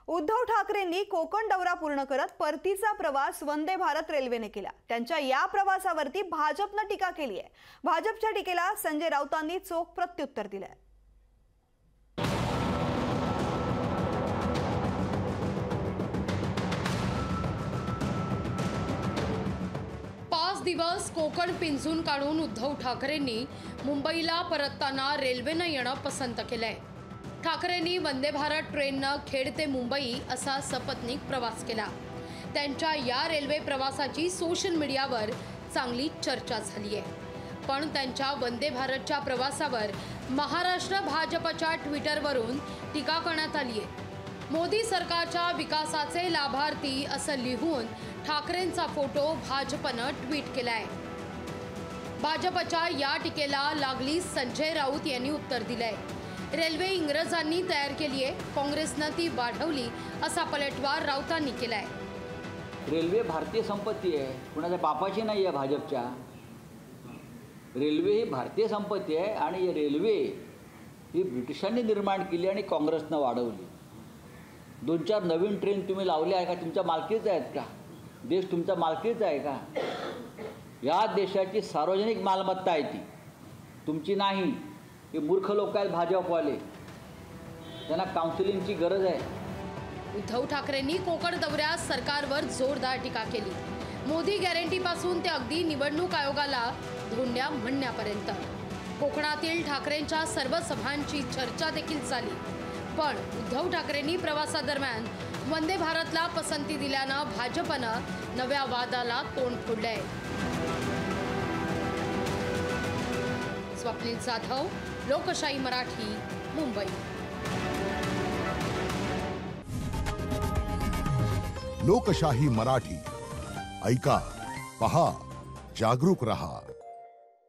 उद्धव ठाकरेंनी कोकण दौरा पूर्ण करत परतीचा प्रवास वंदे भारत रेल्वेने केला। त्यांच्या या प्रवासावरती भाजपने टीका केली आहे। भाजपच्या टीकेला संजय राऊतांनी चोख प्रत्युत्तर दिलंय। 5 दिवस कोकण पिंजून काढून उद्धव ठाकरेंनी मुंबईला परतताना रेल्वेने येणं पसंत केलंय। ठाकरेंनी वंदे भारत ट्रेननं खेड ते मुंबई असा सपत्नीक प्रवास केला। त्यांच्या या रेल्वे प्रवासाची सोशल मीडियावर चांगली चर्चा झाली आहे। पण त्यांच्या वंदे भारतच्या प्रवासावर महाराष्ट्र भाजपच्या ट्विटरवरून टीका करण्यात आली आहे। मोदी सरकारच्या विकासाचे लाभार्थी असं लिहून ठाकरेंचा फोटो भाजपनं ट्विट केलाय। भाजपच्या या टीकेला लागली संजय राऊत यांनी उत्तर दिलंय। रेल्वे इंग्रजांनी तयार केली आहे, काँग्रेसने ती वाढवली असा पलटवार राऊतांनी केलाय। रेल्वे भारतीय संपत्ती आहे, कुणाच्या बापाची नाही आहे। भाजपच्या रेल्वे ही भारतीय संपत्ती आहे आणि रेल्वे ही ब्रिटिशांनी निर्माण केली आणि काँग्रेसने वाढवली। 2-4 नवीन ट्रेन तुम्ही लावल्या आहे का? तुमच्या मालकीच आहेत का? देश तुमचा मालकीच आहे का? या देशाची सार्वजनिक मालमत्ता आहे, ती तुमची नाही। हे मूर्ख लोक आहेत भाजपवाले, त्यांना काउन्सिलिंगची गरज आहे। उद्धव ठाकरेंनी कोकण दौऱ्यात सरकारवर जोरदार टीका केली। मोदी गॅरंटीपासून ते अगदी निवडणूक आयोगाला धोंड्या म्हणण्यापर्यंत कोकणातील ठाकरेंच्या सर्व सभांची चर्चा देखील झाली। पण उद्धव ठाकरेंनी प्रवासादरम्यान वंदे भारतला पसंती दिल्यानं भाजपनं नव्या वादाला तोंड फोडलंय। स्वप्नील जाधव, लोकशाही मराठी, मुंबई। लोकशाही मराठी ऐका, पहा, जागरूक रहा।